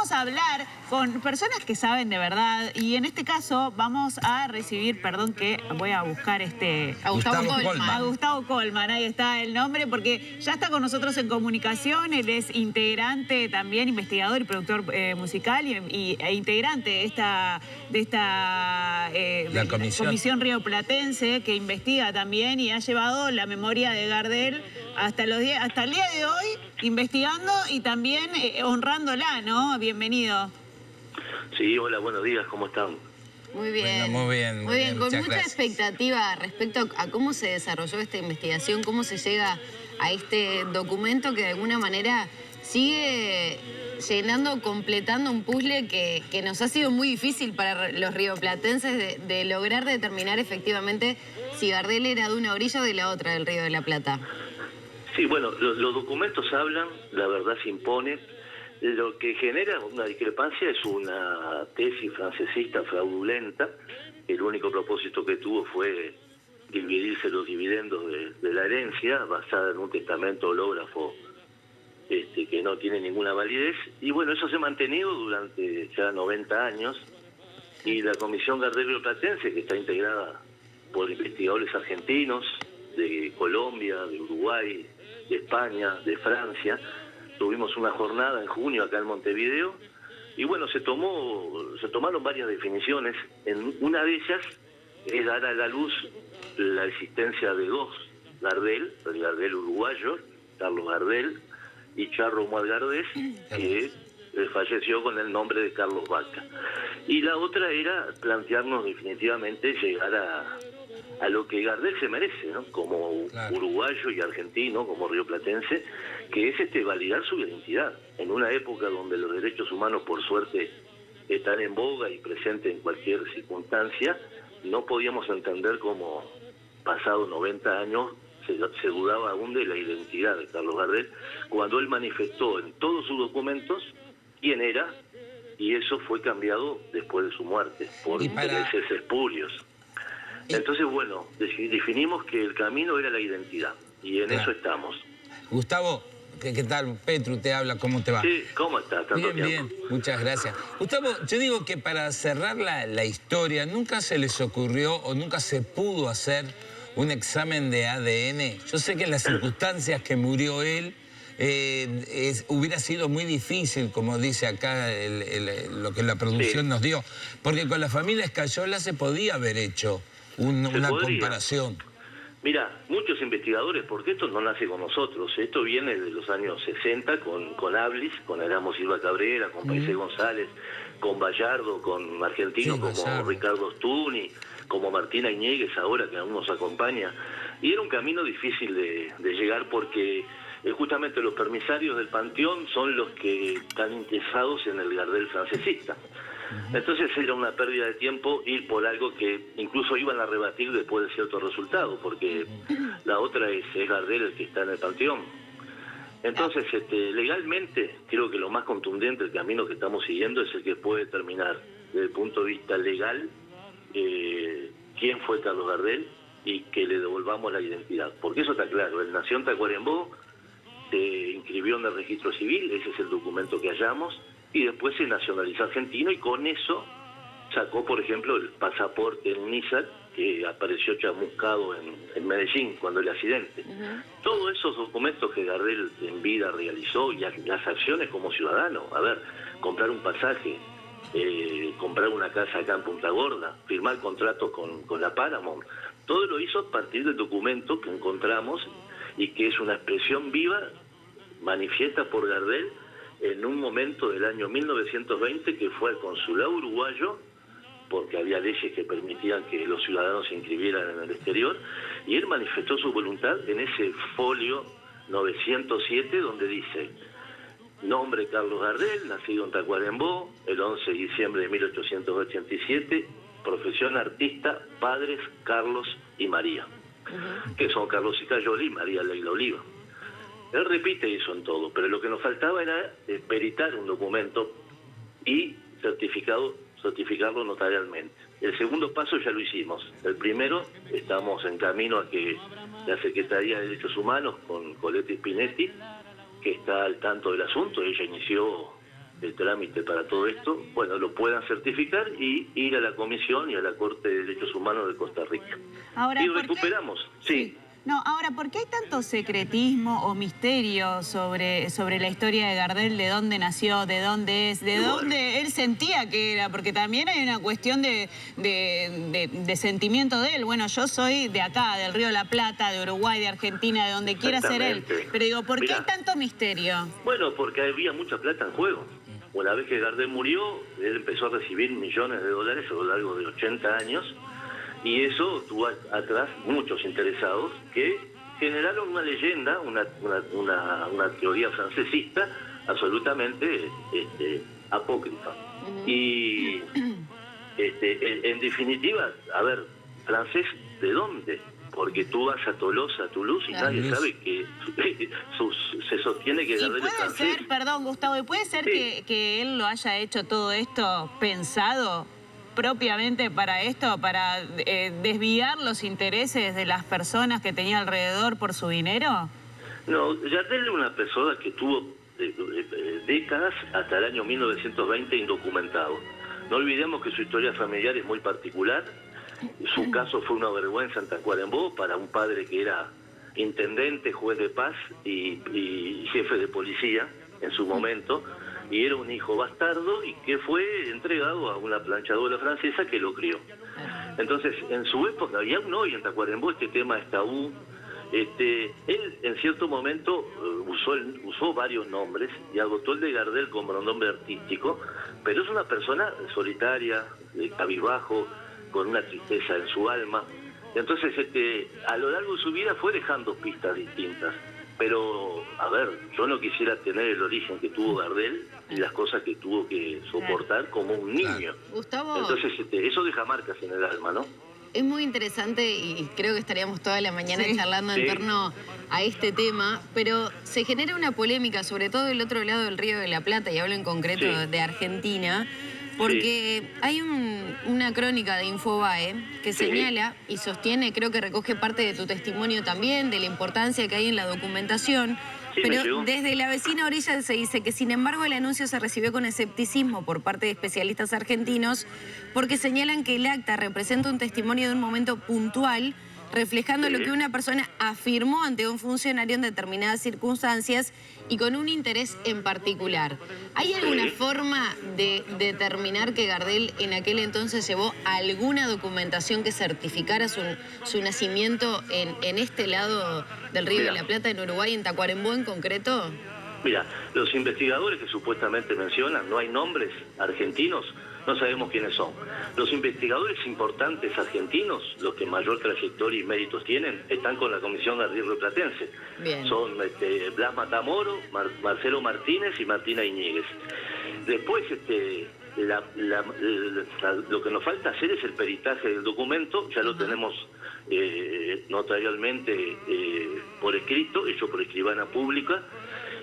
vamos a hablar con personas que saben de verdad y en este caso vamos a recibir, perdón que voy a buscar a Gustavo Colman. A Gustavo Colman, ahí está el nombre, porque ya está con nosotros en comunicación. Él es integrante también, investigador y productor musical e integrante de esta comisión rioplatense que investiga también y ha llevado la memoria de Gardel hasta el día de hoy, investigando y también honrándola, ¿no? Bienvenido. Sí, hola, buenos días, ¿cómo están? Muy bien. Bueno, muy bien, Con mucha gracias. expectativa respecto a cómo se desarrolló esta investigación, cómo se llega a este documento que de alguna manera sigue llenando, completando un puzzle que nos ha sido muy difícil para los rioplatenses de lograr determinar efectivamente si Gardel era de una orilla o de la otra del Río de la Plata. Sí, bueno, los documentos hablan, la verdad se impone. Lo que genera una discrepancia es una tesis francesista fraudulenta. El único propósito que tuvo fue dividirse los dividendos de la herencia, basada en un testamento hológrafo que no tiene ninguna validez. Y bueno, eso se ha mantenido durante ya 90 años. Y la Comisión Gardel Rioplatense, que está integrada por investigadores argentinos, de Colombia, de Uruguay, de España, de Francia. Tuvimos una jornada en junio acá en Montevideo y bueno, se tomaron varias definiciones. Una de ellas es dar a la luz la existencia de dos Gardel, el Gardel uruguayo, Carlos Gardel, y Charro Muad Gardés, que falleció con el nombre de Carlos Vaca. Y la otra era plantearnos definitivamente llegar a lo que Gardel se merece, ¿no? Como uruguayo y argentino, como rioplatense, que es validar su identidad. En una época donde los derechos humanos, por suerte, están en boga y presentes en cualquier circunstancia, no podíamos entender cómo, pasados 90 años, se dudaba aún de la identidad de Carlos Gardel, cuando él manifestó en todos sus documentos quién era, y eso fue cambiado después de su muerte, por intereses espurios. Entonces, bueno, definimos que el camino era la identidad, y en eso estamos. Gustavo, ¿qué tal? Petru te habla, ¿cómo te va? Sí, ¿cómo estás? Bien, muchas gracias. Gustavo, yo digo que para cerrar la historia, ¿nunca se les ocurrió o nunca se pudo hacer un examen de ADN? Yo sé que en las circunstancias que murió él, hubiera sido muy difícil, como dice acá lo que la producción nos dio, porque con la familia Escayola se podía haber hecho una comparación. Mira, muchos investigadores, porque esto no nace con nosotros, esto viene de los años 60 con Ablis, con Erasmo Silva Cabrera, con Paisé González, con Bayardo, con argentinos como Ricardo Stuni, como Martina Iñiguez ahora que aún nos acompaña. Y era un camino difícil de llegar porque justamente los permisarios del Panteón son los que están interesados en el Gardel francesista. Entonces era una pérdida de tiempo ir por algo que incluso iban a rebatir después de cierto resultado, porque la otra es Gardel el que está en el Panteón. Entonces, legalmente, creo que lo más contundente, el camino que estamos siguiendo, es el que puede determinar, desde el punto de vista legal, quién fue Carlos Gardel y que le devolvamos la identidad. Porque eso está claro, él nació en Tacuarembó, se inscribió en el registro civil, ese es el documento que hallamos, y después se nacionalizó argentino y con eso sacó, por ejemplo, el pasaporte en Nízar, que apareció chamuscado en Medellín cuando el accidente. Todos esos documentos que Gardel en vida realizó y las acciones como ciudadano, a ver, comprar un pasaje, comprar una casa acá en Punta Gorda, firmar contratos con la Paramount, todo lo hizo a partir del documento que encontramos y que es una expresión viva, manifiesta por Gardel en un momento del año 1920 que fue al consulado uruguayo, porque había leyes que permitían que los ciudadanos se inscribieran en el exterior, y él manifestó su voluntad en ese folio 907 donde dice: nombre Carlos Gardel, nacido en Tacuarembó el 11 de diciembre de 1887, profesión artista, padres Carlos y María, que son Carlos Escayola y María Leila Oliva. Él repite eso en todo, pero lo que nos faltaba era peritar un documento y certificarlo notarialmente. El segundo paso ya lo hicimos. El primero, estamos en camino a que la Secretaría de Derechos Humanos, con Colette Spinetti, que está al tanto del asunto, ella inició el trámite para todo esto, bueno, lo puedan certificar y ir a la Comisión y a la Corte de Derechos Humanos de Costa Rica. Ahora, Y ¿por qué? recuperamos, sí. No, ahora, ¿por qué hay tanto secretismo o misterio sobre la historia de Gardel? ¿De dónde nació? ¿De dónde es? ¿De dónde él sentía que era? Porque también hay una cuestión de sentimiento de él. Bueno, yo soy de acá, del Río de la Plata, de Uruguay, de Argentina, de donde quiera ser él. Pero digo, ¿por qué hay tanto misterio? Bueno, porque había mucha plata en juego. Una vez que Gardel murió, él empezó a recibir millones de dólares a lo largo de 80 años. Y eso tuvo atrás muchos interesados que generaron una leyenda, una teoría francesista absolutamente apócrifa. Y en definitiva, a ver, francés, ¿de dónde? Porque tú vas a Tolosa, a Toulouse, y nadie sabe que se sostiene que Gardel es francés. Puede ser, perdón, Gustavo, ¿y puede ser que él lo haya hecho todo esto pensado propiamente para esto, para desviar los intereses de las personas que tenía alrededor por su dinero? No, Gardel era una persona que tuvo décadas hasta el año 1920 indocumentado. No olvidemos que su historia familiar es muy particular. Su caso fue una vergüenza en Tacuarembó para un padre que era intendente, juez de paz y jefe de policía en su momento. Y era un hijo bastardo y que fue entregado a una planchadora francesa que lo crió. Entonces, en su época, y aún hoy en Tacuarembó este tema es tabú. Él en cierto momento usó varios nombres y adoptó el de Gardel como un nombre artístico, pero es una persona solitaria, cabizbajo, con una tristeza en su alma. Entonces, a lo largo de su vida fue dejando pistas distintas. Pero, a ver, yo no quisiera tener el origen que tuvo Gardel y las cosas que tuvo que soportar como un niño. Gustavo, entonces, eso deja marcas en el alma, ¿no? es muy interesante y creo que estaríamos toda la mañana charlando en torno a este tema, pero se genera una polémica, sobre todo del otro lado del Río de la Plata, y hablo en concreto de Argentina, porque hay una crónica de Infobae que señala y sostiene, creo que recoge parte de tu testimonio también, de la importancia que hay en la documentación, pero desde la vecina orilla se dice que sin embargo el anuncio se recibió con escepticismo por parte de especialistas argentinos porque señalan que el acta representa un testimonio de un momento puntual reflejando lo que una persona afirmó ante un funcionario en determinadas circunstancias y con un interés en particular. ¿Hay alguna forma de determinar que Gardel en aquel entonces llevó alguna documentación que certificara su nacimiento en este lado del Río de la Plata, en Uruguay, en Tacuarembó en concreto? Mira, los investigadores que supuestamente mencionan, no hay nombres argentinos, no sabemos quiénes son. Los investigadores importantes argentinos, los que mayor trayectoria y méritos tienen, están con la Comisión Gardel Platense. Son Blas Matamoro, Marcelo Martínez y Martina Iñiguez. Después, lo que nos falta hacer es el peritaje del documento, ya lo tenemos notarialmente por escrito, hecho por escribana pública,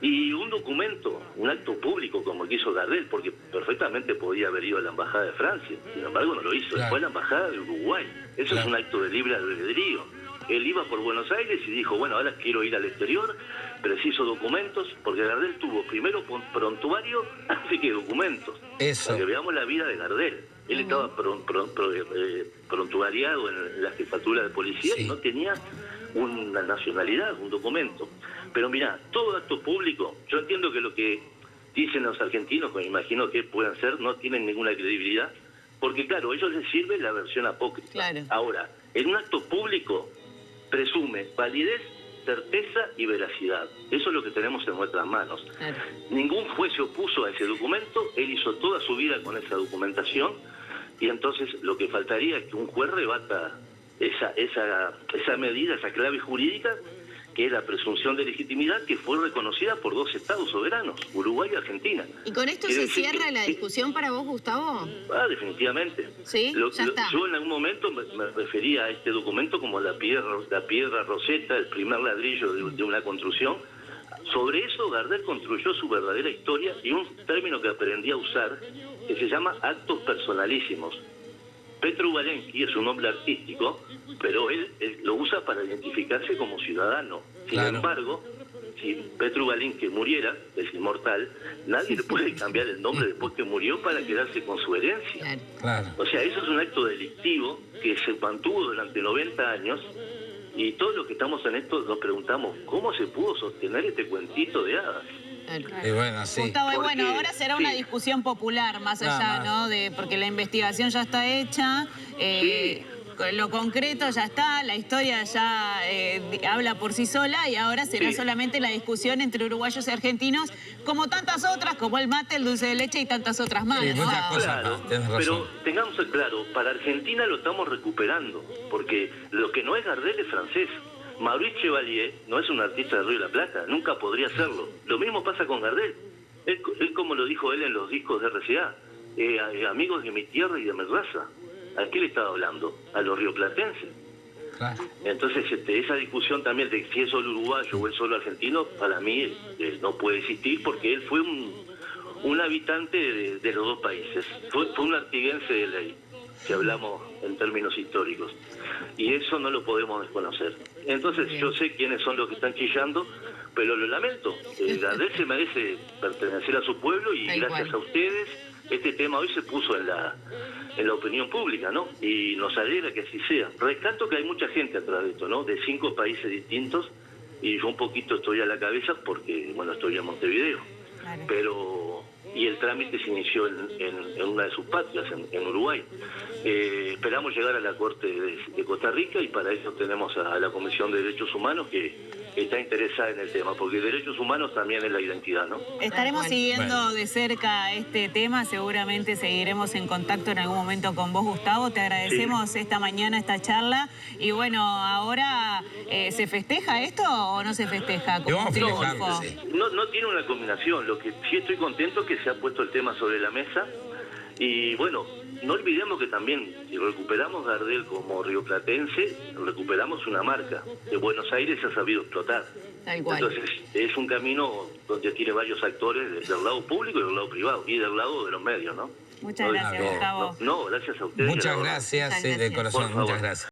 y un documento, un acto público como quiso Gardel, porque perfectamente podía haber ido a la Embajada de Francia, sin embargo no lo hizo, fue a la Embajada de Uruguay. Eso es un acto de libre albedrío. Él iba por Buenos Aires y dijo, bueno, ahora quiero ir al exterior, preciso documentos, porque Gardel tuvo primero prontuario antes que documentos. Para que veamos la vida de Gardel. Él estaba prontuariado en la jefatura de policía y no tenía una nacionalidad, un documento. Pero mirá, todo acto público, yo entiendo que lo que dicen los argentinos, que me imagino que puedan ser, no tienen ninguna credibilidad, porque claro, a ellos les sirve la versión apócrifa. Ahora, en un acto público presume validez, certeza y veracidad. Eso es lo que tenemos en nuestras manos. Ningún juez se opuso a ese documento, él hizo toda su vida con esa documentación, y entonces lo que faltaría es que un juez rebata esa medida, esa clave jurídica, que es la presunción de legitimidad, que fue reconocida por dos estados soberanos, Uruguay y Argentina. ¿Y con esto se cierra la discusión para vos, Gustavo? Definitivamente. ¿Sí? Ya está. Yo en algún momento me refería a este documento como la piedra roseta, el primer ladrillo de una construcción. Sobre eso Gardel construyó su verdadera historia y un término que aprendí a usar que se llama actos personalísimos. Petru Valenki es un nombre artístico, pero él lo usa para identificarse como ciudadano. Sin si Petru Balín que muriera, es inmortal, nadie le puede cambiar el nombre después que murió para quedarse con su herencia. Claro. O sea, eso es un acto delictivo que se mantuvo durante 90 años y todos los que estamos en esto nos preguntamos cómo se pudo sostener este cuentito de hadas. Y bueno, sí. Gustavo, y bueno, Porque, ahora será una sí. discusión popular más allá, ¿no? Porque la investigación ya está hecha, lo concreto ya está, la historia ya habla por sí sola y ahora será solamente la discusión entre uruguayos y argentinos, como tantas otras, como el mate, el dulce de leche y tantas otras más, Sí, ¿no? muchas cosas Claro, más, tenés razón. pero tengamos claro, para Argentina lo estamos recuperando, porque lo que no es Gardel es francés. Maurice Chevalier no es un artista de Río de la Plata, nunca podría serlo. Lo mismo pasa con Gardel. Él como lo dijo él en los discos de RCA, amigos de mi tierra y de mi raza. ¿A qué le estaba hablando? A los rioplatenses. Claro. Entonces, esa discusión también de si es solo uruguayo o es solo argentino, para mí no puede existir porque él fue un habitante de los dos países. Fue un artiguense de ley, si hablamos en términos históricos. Y eso no lo podemos desconocer. Entonces, yo sé quiénes son los que están chillando, pero lo lamento. Gardel se merece pertenecer a su pueblo y gracias a ustedes, este tema hoy se puso en la opinión pública, ¿no? Y nos alegra que así sea. Rescato que hay mucha gente atrás de esto, ¿no? De 5 países distintos, y yo un poquito estoy a la cabeza porque, bueno, estoy en Montevideo. Claro. Pero, y el trámite se inició en una de sus patrias, en Uruguay. Esperamos llegar a la Corte de Costa Rica y para eso tenemos a la Comisión de Derechos Humanos que está interesada en el tema, porque derechos humanos también es la identidad, ¿no? Estaremos siguiendo de cerca este tema, seguramente seguiremos en contacto en algún momento con vos, Gustavo. Te agradecemos esta mañana esta charla y bueno, ahora ¿se festeja esto o no se festeja? Como un triunfo. No tiene una combinación, lo que sí estoy contento es que se ha puesto el tema sobre la mesa y bueno, no olvidemos que también si recuperamos Gardel como rioplatense, recuperamos una marca que Buenos Aires ha sabido explotar. Tal cual. Entonces es un camino donde tiene varios actores del lado público y del lado privado y del lado de los medios, ¿no? Muchas gracias, Gustavo. No, gracias a ustedes. Muchas gracias, de corazón, muchas gracias.